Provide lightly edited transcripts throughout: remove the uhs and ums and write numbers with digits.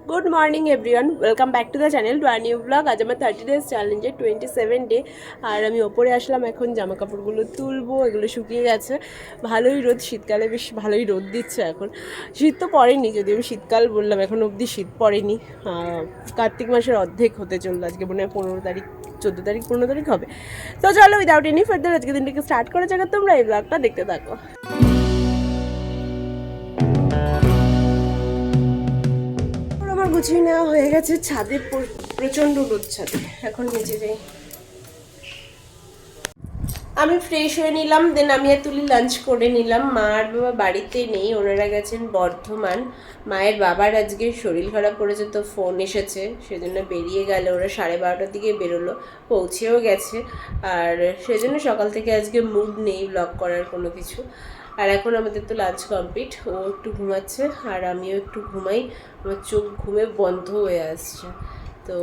Good morning everyone, welcome back to the channel to our new blog. আজ আমার 30 days চ্যালেঞ্জের 27 day. আর আমি ওপরে আসলাম, এখন জামা কাপড়গুলো তুলবো। এগুলো শুকিয়ে গেছে, ভালোই রোদ, শীতকালে বেশ ভালোই রোদ দিচ্ছে। এখন শীত তো পড়েনি, যদি আমি শীতকাল বললাম, এখন অবধি শীত পড়েনি। কার্তিক মাসের অর্ধেক হতে চললো, আজকে মনে হয় 15 তারিখ, 14 তারিখ, 15 তারিখ হবে। তো চলো, উইদাউট এনি ফার্দার আজকে দিনটাকে স্টার্ট করে যাবে। তোমরা এই ব্লগটা দেখতে থাকো। আমার গুছিয়ে নেওয়া হয়ে গেছে, ছাদে প্রচণ্ড রোদ, ছাদে এখন নিচে যাই। আমি ফ্রেশ হয়ে নিলাম, দেন আমি আর তুলি লাঞ্চ করে নিলাম। মা আর বাবা বাড়িতে নেই, ওনারা গেছেন বর্ধমান। মায়ের বাবার আজকে শরীর খারাপ করেছে, তো ফোন এসেছে, সেজন্য বেরিয়ে গেল। ওরা 12:30টার দিকে বেরোলো, পৌঁছেও গেছে। আর সেজন্য সকাল থেকে আজকে মুড নেই ব্লগ করার কোনো কিছু। আর এখন আমাদের তো লাঞ্চ কমপ্লিট, ও একটু ঘুমাচ্ছে আর আমিও একটু ঘুমাই। আমার চোখ ঘুমে বন্ধ হয়ে আসছে। তো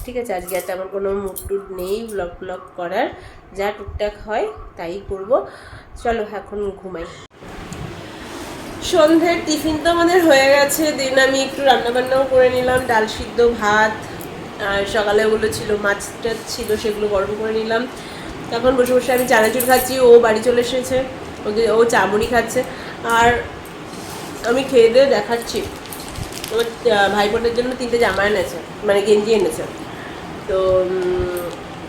ঠিক আছে, আজকে আর আমার কোনো মুড টুড নেই ব্লগ করার, যা টুকটাক হয় তাই করব। চলো এখন ঘুমাই। সন্ধ্যের টিফিন তো আমাদের হয়ে গেছে, দিন আমি একটু রান্নাবান্নাও করে নিলাম, ডাল সিদ্ধ, ভাত। আর সকালে ওগুলো ছিল, মাছটা ছিল, সেগুলো গরম করে নিলাম। এখন বসে বসে আমি চানাচুর খাচ্ছি, ও বাড়ি চলে এসেছে, ওকে ও চামড়ি খাচ্ছে। আর আমি খেয়ে দিয়ে দেখাচ্ছি, আমার ভাইবোনের জন্য 3টে জামা এনেছে, মানে গেঞ্জি এনেছে। তো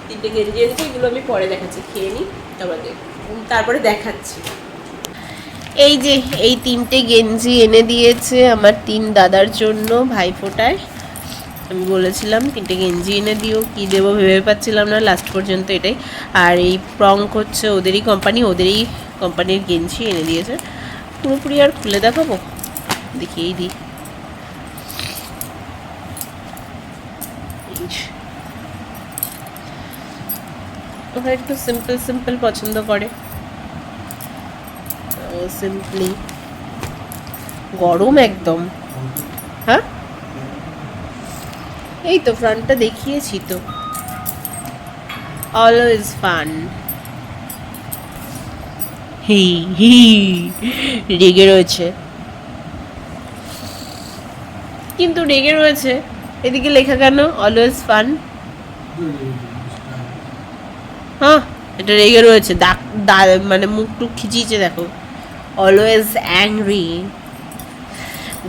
3টে গেঞ্জি এনেছে, এগুলো আমি পরে দেখাচ্ছি, খেয়ে নিই তারপরে দেখাচ্ছি। এই যে এই 3টে গেঞ্জি এনে দিয়েছে আমার 3 দাদার জন্য ভাইফোঁটায়। আমি বলেছিলাম 3টে গেঞ্জি এনে দিও, কী দেবো ভেবে পাচ্ছিলাম না, লাস্ট পর্যন্ত এটাই। আর এই প্রঙ্ক হচ্ছে ওদেরই কোম্পানির গেঞ্জি এনে দিয়েছে। পুরোপুরি আর খুলে দেখাবো, দেখিয়েই দিই। ওরা একটু সিম্পল পছন্দ করে, সিম্পলি। গরম একদম। হ্যাঁ, এই তো ফ্রন্টটা দেখিয়েছি তো। Always fun. হি হি রেগে রয়েছে, কিন্তু রেগে রয়েছে। এদিকে লেখা কেন অলওয়েজ ফান? হ্যাঁ, এটা রেগে রয়েছে, মানে মুখ টুক খিচিয়েছে, দেখো। Always angry.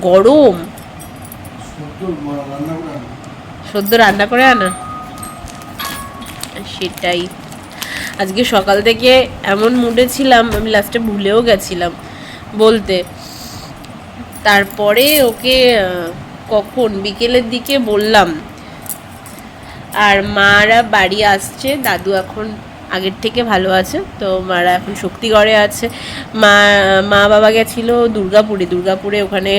গরম, সদ্য রান্না করে আনা, সেটাই। আজকে সকাল থেকে এমন মুডে ছিলাম, আমি লাস্টে ভুলেও গেছিলাম বলতে। তারপরে ওকে কখন বিকেলের দিকে বললাম। আর মারা বাড়ি আসছে, দাদু এখন আগের থেকে ভালো আছে, তো মারা এখন শক্তিগড়ে আছে। মা বাবা গেছিলো দুর্গাপুরে ওখানে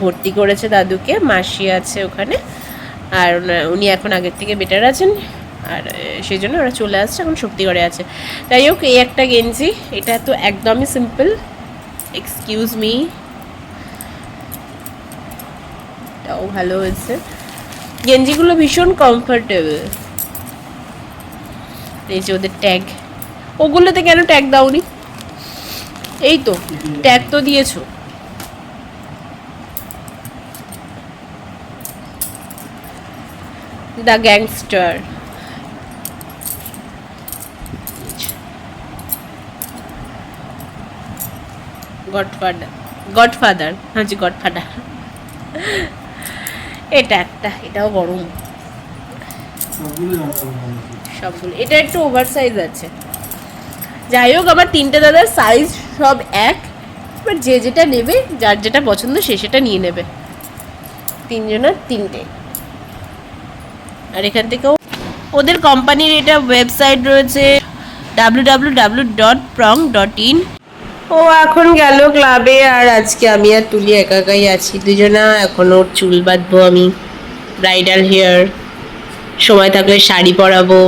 ভর্তি করেছে দাদুকে, মাসি আছে ওখানে। আর উনি এখন আগের থেকে বেটার আছেন, আর সেই জন্য ওরা চলে আসছে, এখন শক্তিগড়ে আছে। যাই হোক, এই একটা গেঞ্জি, এটা তো একদমই সিম্পল, এক্সকিউজ মি, এটাও ভালো হয়েছে। গেঞ্জিগুলো ভীষণ কমফোর্টেবল। এই যে ওদের ট্যাগ, ওগুলোতে কেন ট্যাগ দাওনি? এই তো ট্যাগ তো দিয়েছো। দ্য গ্যাংস্টার, গডফাদার, হ্যাঁ জি, গডফাদার। এটা একটা, এটাও গরম। সবগুলো, এটা একটু ওভার সাইজ আছে। যাই হোক, আমার 3টে দাদার সাইজ সব এক, এবার যে যেটা নেবে, যার যেটা পছন্দ সে সেটা নিয়ে নেবে। 3জনের 3টে। আর এখান থেকেও ওদের কোম্পানির এটা ওয়েবসাইট রয়েছে www.prong.in। ও এখন গেল ক্লাবে, আর আজকে আমি আর তুলি একাই আছি দুজনা। এখন ওর চুল বাঁধবো আমি, ব্রাইডাল হেয়ার, সময় থাকলে শাড়ি পরাবো,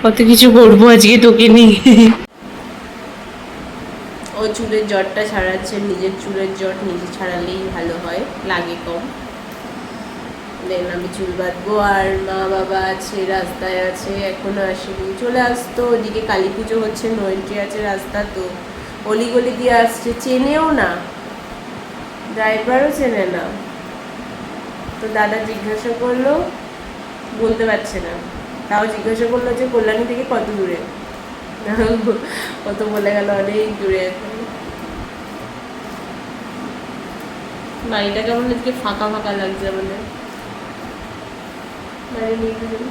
কত কিছু করবো আজকে তোকে নিয়ে। ও চুলের জটটা ছাড়াচ্ছে, নিজের চুলের জট নিজে ছাড়ালেই ভালো হয়, লাগে কম। দেন আমি চুল বাঁধবো। আর মা বাবা আছে, রাস্তায় আছে, এখনো আসেনি, চলে আসতো। ওদিকে কালী পুজো হচ্ছে, নো এন্ট্রি আছে রাস্তা, তো অলিগলি দিয়ে আসছে, চেনেও না, ড্রাইভারও চেনে না। তো দাদা জিজ্ঞাসা করলো, বলতে পারছে না, তাও জিজ্ঞাসা করলো যে কল্যাণী থেকে কত দূরে। কত বলে গেল অনেক দূরে। বাড়িটা কেমন আজকে ফাঁকা ফাঁকা লাগছে আমাদের। বাইরে নিয়ে গেলাম।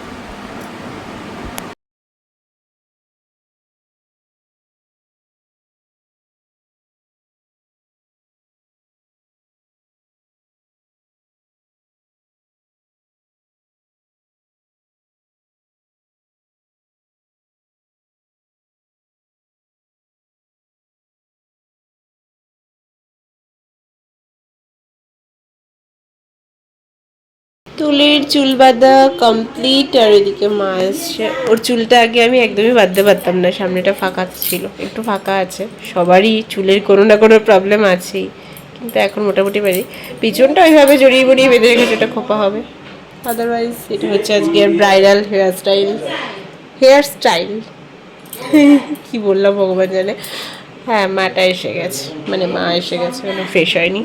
তুলির চুল বাঁধা কমপ্লিট, আর এদিকে মা এসছে। ওর চুলটা আগে আমি একদমই বাঁধতে পারতাম না, সামনেটা ফাঁকা ছিল, একটু ফাঁকা আছে। সবারই চুলের কোনো না কোনো প্রবলেম আছেই, কিন্তু এখন মোটামুটি পারি। পিছনটা ওইভাবে জড়িয়ে বড়িয়ে বেঁধে রেখেছে, এটা খোপা হবে। আদারওয়াইজ এটা হচ্ছে আজকে ব্রাইডাল হেয়ার স্টাইল। কি বললাম ভগবান জানে। হ্যাঁ, মাটা এসে গেছে, মানে মা এসে গেছে, মানে ফ্রেশ হয়নি।